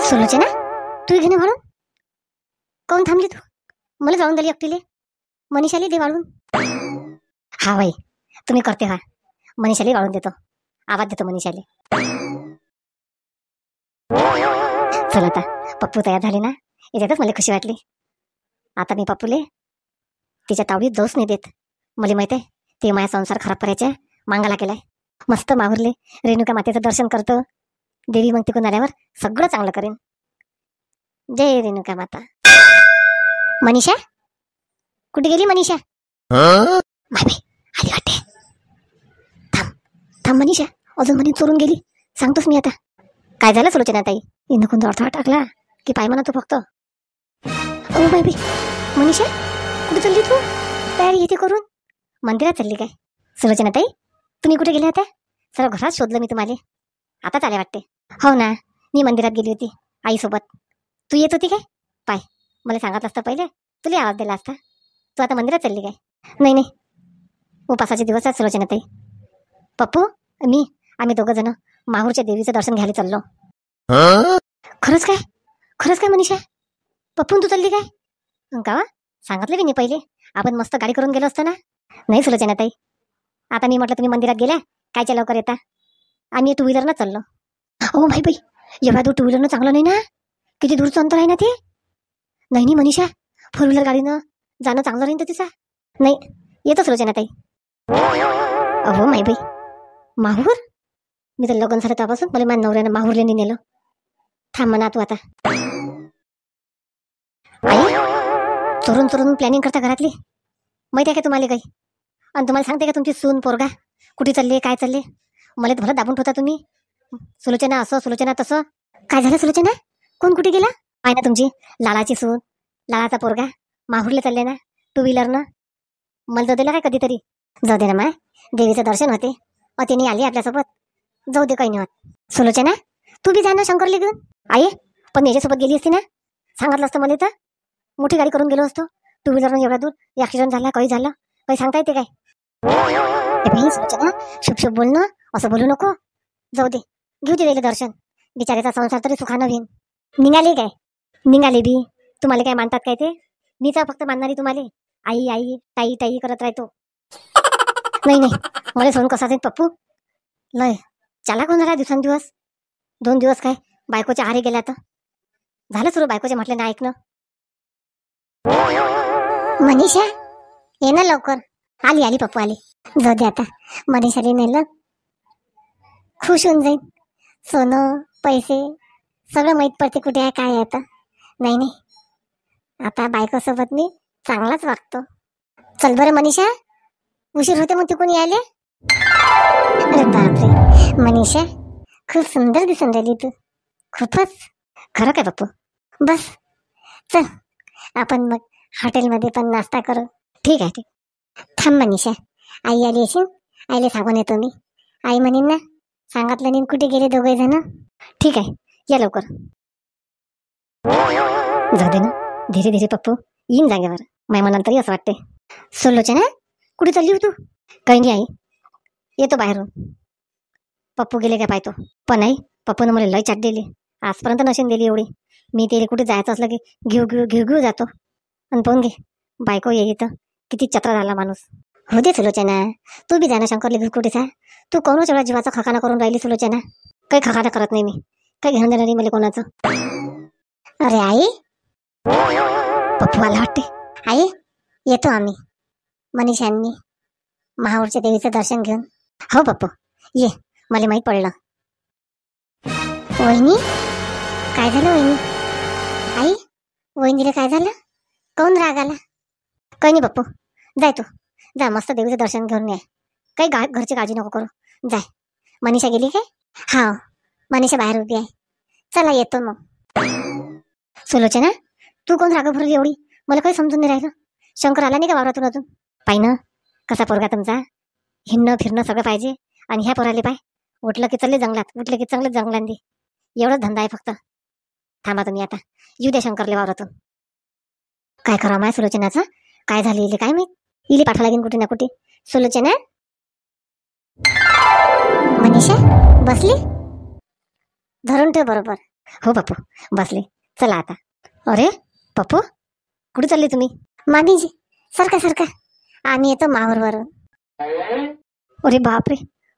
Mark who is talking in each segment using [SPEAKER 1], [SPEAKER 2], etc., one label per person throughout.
[SPEAKER 1] सुलोचना, तू घेणे वाढून काऊन थांबली तू? मला जाऊन दिली एकटीले. मनीषाली दे वाढून. हा बाई, तुम्ही करते हा. मनीषाली वाढून देतो, आवाज देतो मनीषाले. चल आता पप्पू तयार झाले ना, याच्यातच मला खुशी वाटली. आता मी पप्पूले तिच्या तावडीत जाऊच नाही देत. मला माहित आहे ते माझा संसार खराब करायच्या मांगाला केलाय. मस्त माहुरले रेणुका मातेचं दर्शन करतो. देवी मग तिकडून आल्यावर सगळं चांगलं करेन. जय रेणुका माता. मनीषा, कुठे गेली मनीषा? माय आली वाटते. थांब थांब मनीषा, अजून म्हणे चोरून गेली. सांगतोस मी आता. काय झालं सुलोचना ताई? इनं कोणता अडथळा टाकला की पाय म्हणा तू फक्त. ओ बाई, मनीषा कुठे चालली तू? तयारी येते करून मंदिरात चालली काय? सुलोचना ताई, तुम्ही कुठे गेले होत्या? सर्व घरात शोधलं मी तुम्हाला. आताच आले वाटते. हो ना, मी मंदिरात गेली होती आईसोबत. तू येत होती काय? पाय, मला सांगत असतं पहिले, तुला आवाज दिला असता. तू आता मंदिरात चालली काय? नाही, उपासाचे दिवस आहेत सुलोचना ताई. पप्पू मी आम्ही दोघं जण माहूरच्या देवीचं दर्शन घ्यायला चाललो. खरंच काय मनीषा? पप्पून तू चालली काय? का सांगितलं की नाही पहिले? आपण मस्त गाडी करून गेलो असतो ना. नाही सुलोचना ताई, आता मी म्हटलं तुम्ही मंदिरात गेल्या कायच्या लवकर येता. आम्ही टू व्हीलरनं चाललो. हो बाई, एवढा दूर टू व्हीलरनं चांगलं नाही ना. किती दूरचं अंतर आहे ना ते. नाही मनीषा, फोर व्हीलर गाडीनं जाणं चांगलं राहील तर तिचा. नाही येतो सुलोचना ताई. अहो माय बाई, माहूर? मी तर लग्न झालं त्यापासून मला माझ्या नवऱ्यानं माहूरला नाही नेलं. थांब म्हणा तू आता. आई, चोरून प्लॅनिंग करता घरातली. माहिती आहे का तुम्हाला काही? आणि तुम्हाला सांगते का तुमची सून पोरगा कुठे चालले काय चालले? मला तर भलं दाबून ठेवता तुम्ही. सुलोचना असं सुलोचना तसं. काय झालं सुलोचना? कोण कुठे गेला? आहे ना तुमची लालाची सून, लालाचा पोरगा माहूरला चालले ना टू व्हीलरनं. मला जाऊ दिला काय कधीतरी? जाऊ दे ना माय, देवीचं दर्शन होते. तिने आली आपल्यासोबत. जाऊ दे, काही नाही होत. सुलोचना, तू बी जा ना शंकरला घेऊन. आई, पण मी याच्यासोबत गेली असती ना, सांगितलं असतं मला तर. मोठी गाडी करून गेलो असतो. टू व्हीलरनं एवढा दूर ऍक्सिडेंट झाला, काही झालं, काही सांगता येते काय? सुलोचना, शुभ बोल ना, असं बोलू नको. जाऊ दे, घेऊ दे दर्शन. बिचाऱ्याचा संसार तरी सुखानं होईन. निघाले बी तुम्हाला काय मानतात काय ते? मीच फक्त मानणारी तुम्हाला. आई आई ताई ताई करत राहतो. नाही मला सोडून कसा जाईल पप्पू? लय चाला कोण झाला दिवसांदिवस. 2 दिवस काय बायकोच्या आहारी गेल्या तर झालं सुरू बायकोचे म्हटले ना ऐकणं. मनीषा ये ना लवकर. आली पप्पू आली. जाऊ दे आता, मनीषाने नेलं खुश होऊन जाईन. सोनं पैसे सगळं माहीत पडते कुठे आहे काय आहे आता. नाही आता बायकोसोबत मी चांगलाच वागतो. चल बरं मनीषा, उशीर होते मग तिकडून यायले. अरे बापरे मनीषा, खूप सुंदर दिसून राहिली तू. खूपच. खरं काय पप्पू? बस चल आपण मग हॉटेलमध्ये पण नाश्ता करू. ठीक आहे. थांब मनीषा, आई आली असेल, आईला सांगून येतो मी. आई म्हणेन ना सांगितलं नाही कुठे गेले दोघे जण. ठीक आहे, या लवकर. जाऊ दे ना, धीरे धीरे पप्पू येईन जागेवर. माय मनाला तरी असं वाटते. सुलोचना, कुठे चालली हो तू? काही नाही आई, येतो बाहेरून. पप्पू गेले काय पाहतो. पण आई, पप्पूनं मला लय चाट दिली. आजपर्यंत नशीन दिली एवढी. मी त्याला कुठे जायचं असलं की घेऊ जातो. आणि पाहून घे बायको ये इथं किती चत्रा झाला माणूस. हो दे सुलोचना, तू बी जाणं शंकरला घेऊन कुठेच आहे. तू कोणच एवढा जीवाचा खकाना करून राहिली सुलोचना? काही खकाना करत नाही मी, काही घेऊन देणार नाही मला कोणाचं. अरे आई, पप्पू आला वाटते. आई येतो आम्ही मनीषांनी महाऊरच्या देवीचं दर्शन घेऊन. हो पप्पू ये, मला माहीत पडलं. वहिनी, काय झालं वहिनी? आई, वहिनीला काय झालं? कोण राग आला? काही नाही पप्पू, जाय तू जा, मस्त देवीचं दर्शन घेऊन ये. काही घरची काळजी नको करू, जाय. मनीषा गेली काय? हा, मनीषा बाहेर उभी आहे. चला येतो मग. सुलोचना, तू कोण राग भरली एवढी? मला काही समजून नाही राहिलं. शंकर आला नाही का वावरातून अजून? पाय ना कसा पोरगा तुमचा. हिंडणं फिरणं सगळं पाहिजे. आणि ह्या पोराले पाय, उठलं की चालले जंगलात, उठलं की चांगलं जंगलांदी. एवढाच धंदा आहे फक्त. थांबा तुम्ही आता, येऊ द्या शंकरले वावरातून. काय करा माय सुलोचनाचं? काय झालं इले काय माहित? इले पाठवा लागेल कुठे ना कुठे. सुलोचना, मनीषा बसली? धरून ठेव बरोबर. हो पप्पू बसले. चला आता. अरे पप्पू कुठे चालले तुम्ही? मामीजी सरका सरका, आम्ही येतो माहूरवरून. अरे बापरे,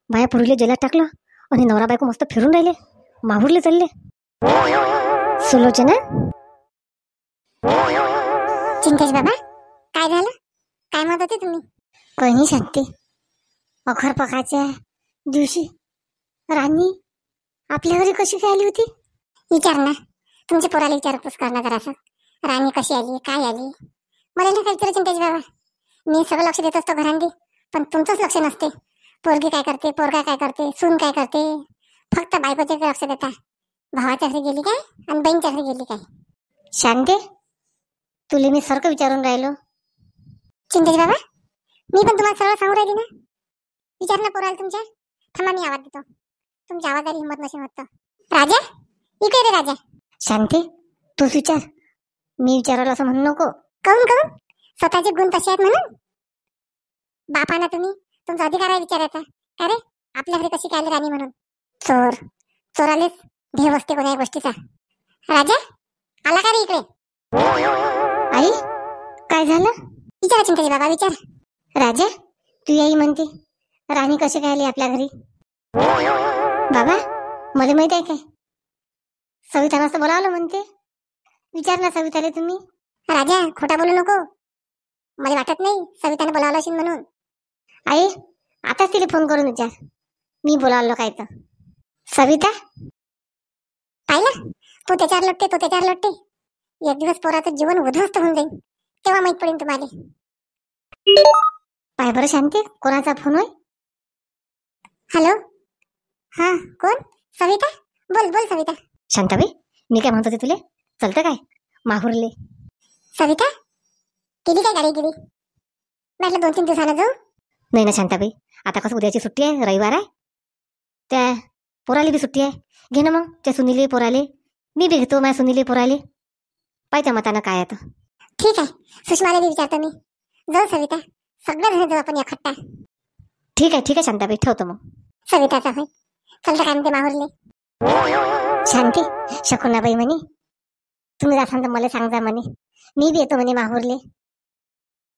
[SPEAKER 1] बाया पुरीले जेलात टाकलं आणि नवरा बायको मस्त फिरून राहिले, माहूरले चालले. सुलोचना,
[SPEAKER 2] चिंतेश बाबा काय झालं? काय म्हणत होते तुम्ही?
[SPEAKER 1] काही शांती. अखर पकाच्या दिवशी राणी आपल्या घरी कशी काय आली होती?
[SPEAKER 2] विचार ना, तुमच्या पोराला विचारपूस करणं जरासं. राणी कशी आली, काय आली? मला नाही काय विचार चिंतेश बाबा. मी सगळं लक्ष देत असतो घरांनी, पण तुमचंच लक्ष नसते. पोरगी काय करते, पोरगा काय करते, सून काय करते, फक्त बायकोच्याकडे लक्ष देता. भावाच्या घरी गेली काय आणि बहीणच्या घरी गेली काय?
[SPEAKER 1] शांते, तुले मी सारखं विचारून राहिलो.
[SPEAKER 2] चिंतेश बाबा मी पण तुम्हाला सरळ सांगू राहिली ना. विचार ना पोराला तुमच्या. थांबा मी आवाज देतो. तुमच्या आवाजाला हिंमत नसेल होत. राजा इकडे रे राजा.
[SPEAKER 1] शांती तूच विचार, मी विचारलं असं म्हणू नको.
[SPEAKER 2] काऊन काऊन? स्वतःचे गुण तसे आहेत म्हणून? बापाना तुम्ही, तुमचा अधिकार आहे विचारायचा. का रे आपल्या घरी कशी काय आली राणी म्हणून? चोर चोरालेच ध्येय असते कोणत्याही गोष्टीचा. राजा आला का रे इकडे?
[SPEAKER 1] आई काय झालं?
[SPEAKER 2] विचारा चिंतेश बाबा विचार.
[SPEAKER 1] राजा तू आई म्हणते, राणी कशी काय आली आपल्या घरी? बाबा मला माहित आहे काय, सवितानं असं बोलावलं म्हणते. विचार ना सविताले तुम्ही.
[SPEAKER 2] राजा खोटा बोलू नको. मला वाटत नाही सविताने बोलावलं असेल म्हणून.
[SPEAKER 1] आई आताच तिला फोन करून विचार, मी बोलावलं काय तर. सविता
[SPEAKER 2] पाहिलं, तो त्याच्यावर लटते, तो त्याच्यावर लटते. एक दिवस पोराचं जीवन उद्ध्वस्त होऊन जाईल, तेव्हा माहित पडेल तुम्हाला.
[SPEAKER 1] पाय बरं शांती, कोणाचा फोन होय?
[SPEAKER 2] हॅलो, हा कोण? सविता, बोल बोल सविता.
[SPEAKER 1] शांताबाई मी काय म्हणत होते तुले, चलतं काय माहूरले?
[SPEAKER 2] सविता गेली काय गाडी गेली? म्हटलं 2-3 दिवसानं जाऊ.
[SPEAKER 1] नाही ना शांताबाई, आता कसं उद्याची सुट्टी आहे, रविवार आहे, त्या पोराले बी सुट्टी आहे. घे ना मग त्या सुनीले पोराले, मी बी घेतो माझ्या सुनीले पोराले. पाहिजे मतानं काय आता.
[SPEAKER 2] ठीक आहे, सुषमाला विचारतो मी. जाऊ सविता, सगळं जण जाऊ आपण एकट्टा.
[SPEAKER 1] ठीक आहे शांताबाई, ठेवतो मग.
[SPEAKER 2] सविताचा होय, चलतं काय म्हणते माहूरले?
[SPEAKER 1] शांती शकुनाबाई म्हणे तुम्ही जासान तर मला सांगा म्हणे, मी बी येतो म्हणे माहूरले.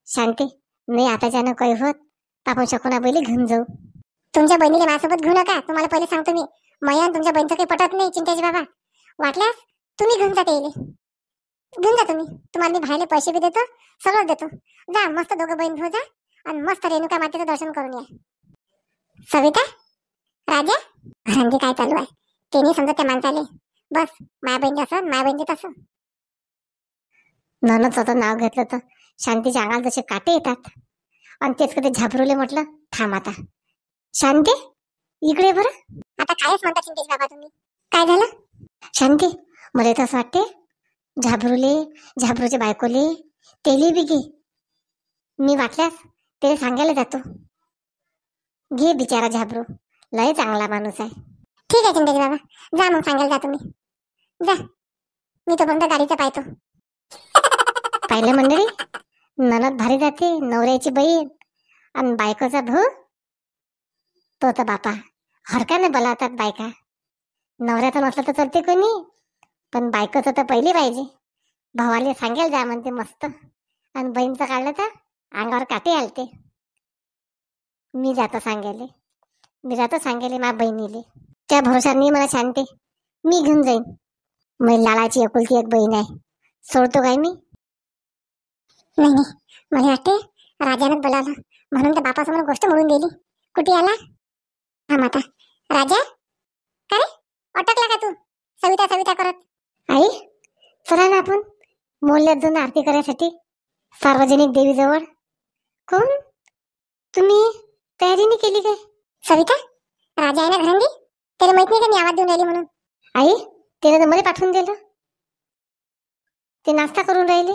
[SPEAKER 1] शांती नाही आता ज्यानं काही होत तर आपण शकुनाबाईला घेऊन जाऊ.
[SPEAKER 2] तुमच्या बहिणीला माझ्यासोबत घेऊ नका, तुम्हाला पहिले सांगतो मी. मया तुमच्या बहिणीचं काही पटत नाही चिंतेश बाबा. वाटल्यास तुम्ही घेऊन जा येईल, घेऊन जा तुम्ही. तुम्हाला मी बाहेरले पैसे बी देतो, सगळं देतो. जा मस्त दोघं बहीण भाऊ जा आणि मस्त रेणुका मातेचं दर्शन करून या. सविता, राजा, घरांनी काय चालू आहे ते नाही समजत त्या माणसाले. बस माया बहिणी असं, माया बहिणी तसं.
[SPEAKER 1] ननद स्वतः नाव घेतलं तर शांतीच्या अंगाला जसे काटे येतात. आणि तेच कधी झापरुले म्हटलं थांब आता. शांती इकडे बरं.
[SPEAKER 2] आता कायच म्हणता चिंतेश बाबा तुम्ही? काय झालं?
[SPEAKER 1] शांती मला तर असं वाटते झाबरूच्या बायकोले तेली बी घे. मी वाटल्यास ते सांगायला जातो. घे बिचारा झाबरू, लय चांगला माणूस आहे.
[SPEAKER 2] ठीक आहे चिंतेश बाबा, जा मग सांगायला जा तुम्ही. जा, मी तोपर्यंत गाडीचं पाहतो.
[SPEAKER 1] पाहिलं मंडळी, ननद भारी जाते, नवऱ्याची बहीण आणि बायकोचा भाऊ तो तर बापा हरकाने बोलावतात बायका. नवऱ्याचं नसलं तर चालते कोणी, पण बायकोचं तर पहिले पाहिजे. भावाले सांगायला जा म्हणते मस्त, आणि बहीणचं काढलं तर अंगावर काटे आलते. मी जातो सांगायले माझ्या बहिणीले. त्या भरोशाने मला शांती मी घेऊन जाईन. माझी लालाची एकुलती एक बहीण आहे, सोडतो काय मी?
[SPEAKER 2] नाही नाही, मला वाटते राजानं बोलावलं म्हणून तर बापासमोर गोष्ट म्हणून गेली. कुठे आला हा माता? राजा का रे, अटकला का तू सविता सविता करत?
[SPEAKER 1] आई चला ना आपण मोहल्ल्यात जाऊन आरती करायसाठी सार्वजनिक देवीजवळ. कोण तुम्ही तयारी नाही केली काय?
[SPEAKER 2] सविता, राजा आहे ना घरांनी, त्याला माहित नाही का मी आवाज देऊन राहिली म्हणून?
[SPEAKER 1] आई त्याने तर मला पाठवून दिलं, ते नाश्ता करून राहिले.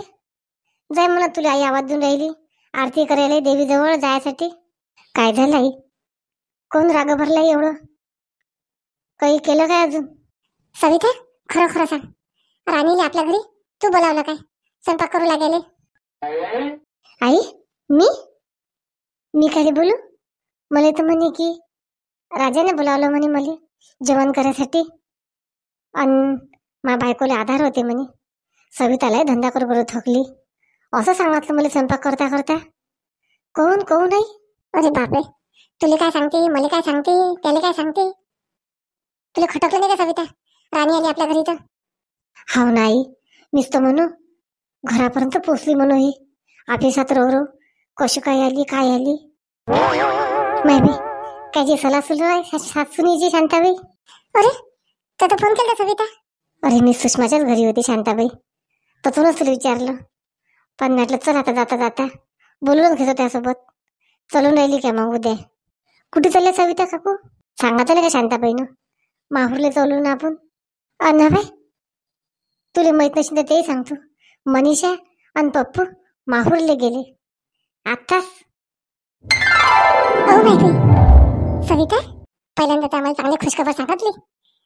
[SPEAKER 1] जाय म्हणत तुला आई आवाज देऊन राहिली आरती करायला देवीजवळ जायसाठी. काय झालं आई, कोण राग भरलाय एवढं? काही केलं काय अजून?
[SPEAKER 2] सविता खरं खरं सांग, राणीला आपल्या घरी तू बोलावलं काय स्वयंपाक करू लागेले?
[SPEAKER 1] आई मी काय बोलू? मला तर म्हणे की राजाने बोलावलं म्हणे मला जेवण करायसाठी, आणि माझ्या बायकोला आधार होते म्हणे. सवितालाही धंदा करू करू थकली असं सांगितलं मला स्वयंपाक करता करता. कोण कोण नाही.
[SPEAKER 2] अरे बापरे, तुला काय सांगते, मला काय सांगते, त्याला काय सांगते. तुला खटकलं नाही का सविता, राणी आली आपल्या घरी तर?
[SPEAKER 1] हाव नाही, नुसतं म्हणू घरापर्यंत पोचली म्हणू. ही ऑफिसात रो कशी काय आली काय आली माहिती. काय जी सला सुरू आहे सासूनीची शांताबाई.
[SPEAKER 2] अरे तर फोन केला सविता?
[SPEAKER 1] अरे मी सुषमाच्याच घरी होती शांताबाई, तथूनच तुला विचारलं. पण म्हटलं चल आता जाता जाता बोलूनच घेतो त्यासोबत. चलून राहिली काय मग उद्या? कुठे चालले सविता काकू? सांगितलं का शांताबाईनं माहूरले चलू ना आपण? अण्णा बाई तुला माहित नसेल तर तेही सांगतो. मनीषा आणि पप्पू माहूरले गेले आत्ताच.
[SPEAKER 2] हो माहिती सविता, पहिल्यांदा तर आम्हाला चांगली खुशखबर सांगितली.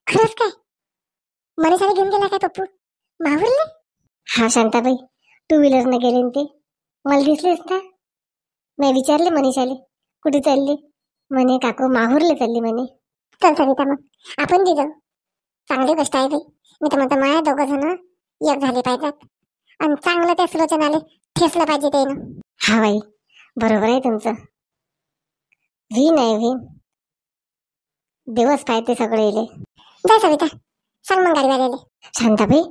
[SPEAKER 2] खरंच काय? मनीषाने घेऊन गेला काय पप्पू माहूरले?
[SPEAKER 1] हा शांताबाई, टू व्हीलरने गेले ते. मला दिसलेच ना. मी विचारले मनीषाले कुठे चालली, म्हणे काकू माहूरले चालली म्हणे.
[SPEAKER 2] चल सविता मग आपण बी जाऊ. चांगली गोष्ट आहे बाई. मी तर म्हणतो माया दोघं जण एक झाले पाहिजेत आणि चांगलं त्या सुलोचनाले ठेसलं पाहिजे त्यानं.
[SPEAKER 1] हा बाई बरोबर आहे तुमचं. व्हीन आहे व्हीन, दिवस पाहते सगळे इले.
[SPEAKER 2] जा सविता, सांग मग गाडीवाल्याले.
[SPEAKER 1] शांताबाई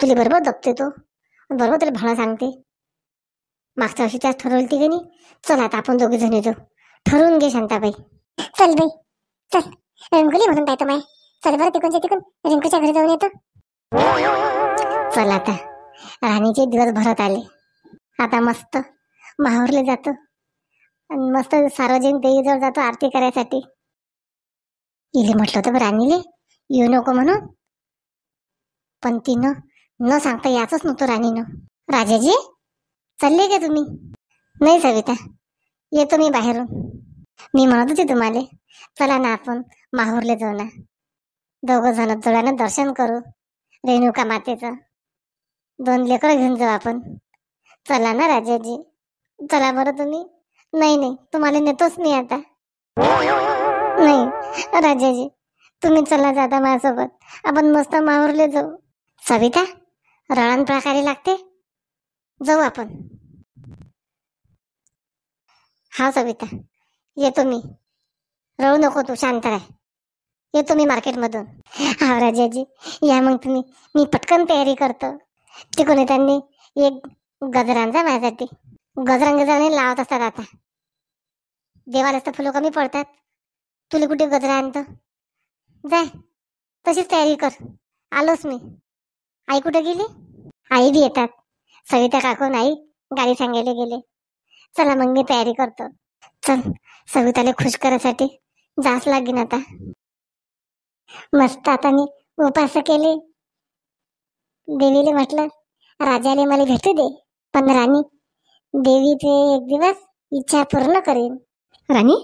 [SPEAKER 1] तुला बरोबर दबते तो, बरोबर तुला भाडं सांगते. मागच्या वर्षी त्याच ठरवली ती की नाही. चल आता आपण दोघे जण येतो. ठरवून घे शांताबाई.
[SPEAKER 2] चल बाई चल, रंगोली म्हणून पाहतो माय. चल बरं तिकडच्या तिकडून रिंकूच्या घरी जाऊन येतो.
[SPEAKER 1] चल आता राणीचे दिवस भरत आले. आता मस्त माहूरले जातो आणि मस्त सार्वजनिक देवीजवळ जातो आरती करायसाठी. इले म्हटलं होतं राणीले येऊ नको म्हणून, पण तिनं न सांगता याचंच नव्हतं राणीनं. राजाजी चालले का तुम्ही? नाही सविता, येतो मी बाहेरून. मी म्हणत होते तुम्हाला चला ना आपण माहूरले जाऊ ना, दोघं जण जोड्यानं दर्शन करू रेणुका मातेचं. 2 लेकरं घेऊन जाऊ आपण. चला ना राजाजी, चला बरं तुम्ही. नाही नाही तुम्हाला नेतोच मी आता. नाही राजाजी तुम्ही चला जाता माझ्यासोबत, आपण मस्त माहूरले जाऊ. सविता रळण प्रकारे लागते, जाऊ आपण. हा सविता येतो मी, रळू नको तू, शांत राह. येतो मी मार्केटमधून. हा राजाजी या मग तुम्ही, मी पटकन तयारी करतो. तिकडून त्यांनी एक गजरा आणजा माझ्यासाठी. गजराने लावत असतात आता, देवालाच तर फुलं कमी पडतात. तुला कुठे गजरा आणतो? जाय तशीच तयारी कर. आलोच मी. आई कुठे गेली? आई बी येतात. सविता काकू नाही गाडी सांगायला गेले. चला मग मी तयारी करतो. चल सविताला खुश करायसाठी जास लागेन आता. मस्त आता मी उपास केले. देवीले म्हटलं राजाले मला भेटू दे, पण राणी देवीचे एक दिवस इच्छा पूर्ण करेन. राणी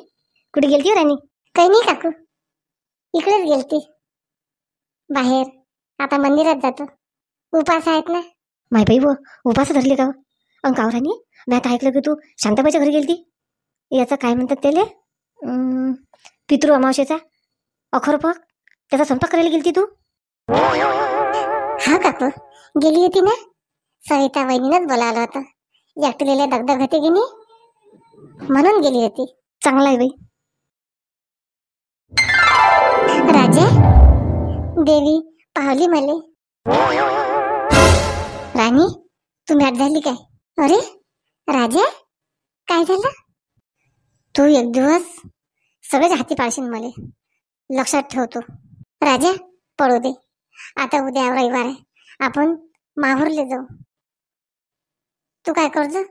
[SPEAKER 1] कुठे गेलती राणी? काही नाही काकू, इकडेच गेलती बाहेर. आता मंदिरात जातो, उपास आहेत ना. माय बाई व उपास धरली का? अंकाव राणी मी आता ऐकलं की तू शांताबाईच्या घरी गेलती. याचं काय म्हणतात त्याले, पितृ अमावस्येचा अखरपक, त्याचा स्वयंपाक करायला गेलती तू?
[SPEAKER 2] हा काकू गेली होती ना, सविता वहिनीनंच बोलावलं होतं. एकटीलेल्या दगदग होती की नाही म्हणून गेली होती.
[SPEAKER 1] चांगला आहे बाई.
[SPEAKER 2] राजा देवी पाहली मले.
[SPEAKER 1] राणी तुम्ही आठ झाली काय?
[SPEAKER 2] अरे राजा काय झालं?
[SPEAKER 1] तू एक दिवस सगळेच हाती पाळशील मले, लक्षात ठेवतो.
[SPEAKER 2] राजा
[SPEAKER 1] पडू दे, आता उद्या रविवार आहे, आपण माहूरले जाऊ. तू काय करजो,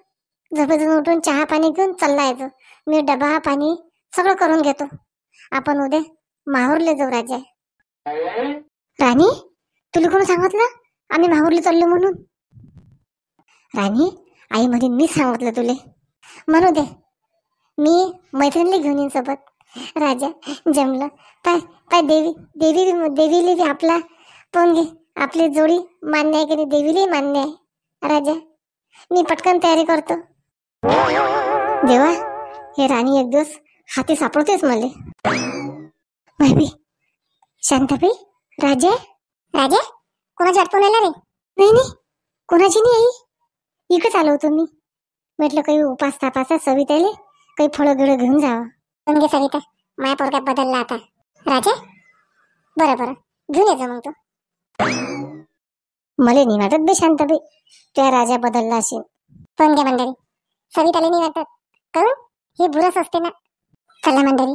[SPEAKER 1] झोपेतून उठून चहा पाणी घेऊन चालला येतो. मी डबा पाणी सगळं करून घेतो. आपण उद्या माहूरले जाऊ. राजा राणी तुला कोण सांगितलं आम्ही माहूरले चाललो म्हणून? राणी आई म्हणे मी सांगितलं तुले. म्हणू दे, मी मैत्रिणीला घेऊन येईन सोबत. राजा जमलं पाय पाय. देवीले बी आपला पण घे, आपली जोडी मान्य आहे की नाही, देवीलाही मान्य आहे. राजा मी पटकन तयारी करतो. देवा हे राणी एक दिवस हाती सापडतेच मले. माहिती शांताबाई. राजा
[SPEAKER 2] राजा कोणाची वाट पाहून राहिला रे?
[SPEAKER 1] नाही नाही, कोणाची नाही आई, इकच आलो होतो मी. म्हटलं काही उपास तापाचा सविताले काही फळं गिळं घेऊन जावं.
[SPEAKER 2] घेऊन घे सविता, माया पोरगा बदलला आता. राजा, बरं बरं, घेऊन ये जा मग तू.
[SPEAKER 1] मला नाही वाटत बे शांताबाई त्या राजा बदलला असेल.
[SPEAKER 2] पण घ्या मंडळी, सविताला नाही वाटत, काहून? हे बुरस असते ना. चला मंडळी,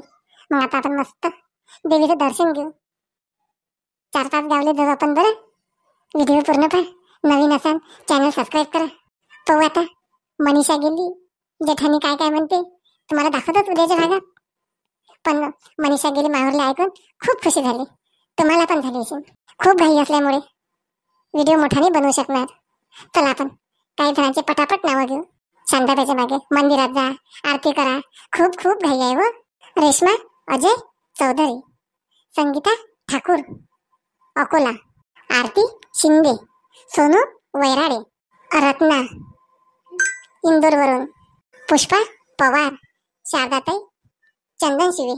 [SPEAKER 2] मग आता आपण मस्त देवीचं दर्शन घेऊ. 4-5 गावले जाऊ आपण. बरं, व्हिडिओ पूर्ण पहा. नवीन असाल चॅनल सबस्क्राईब करा. पाहू आता मनीषा गेली, जेठानी काय काय म्हणते तुम्हाला दाखवतच उद्याच्या भागात. पण मनीषा गेली माहेरला ऐकून खूप खुशी झाली, तुम्हाला पण झाली असेल. खूप घाई असल्यामुळे व्हिडिओ मोठा नाही बनवू शकणार. चला आपण काही जणांचे पटापट नावं घेऊ. शांताबाईच्या मागे मंदिरात जा, आरती करा. खूप खूप घाई आहे व. रेश्मा अजय चौधरी, संगीता ठाकूर अकोला, आरती शिंदे, सोनू वैराडे, रत्ना इंदोरवरून, पुष्पा पवार, शारदाताई चंदन शिवे,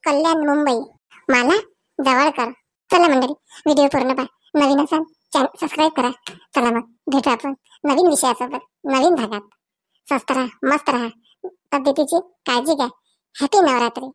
[SPEAKER 2] कल्याण मुंबई, माला जवळकर. चला मंडळी, व्हिडिओ पूर्ण पहा. नवीन असाल चॅनल सबस्क्राईब करा. चला मग भेटू आपण नवीन विषयासोबत नवीन भागात. स्वस्त राहा, मस्त राहा, तब्येतीची काळजी घ्या. हॅपी नवरात्री.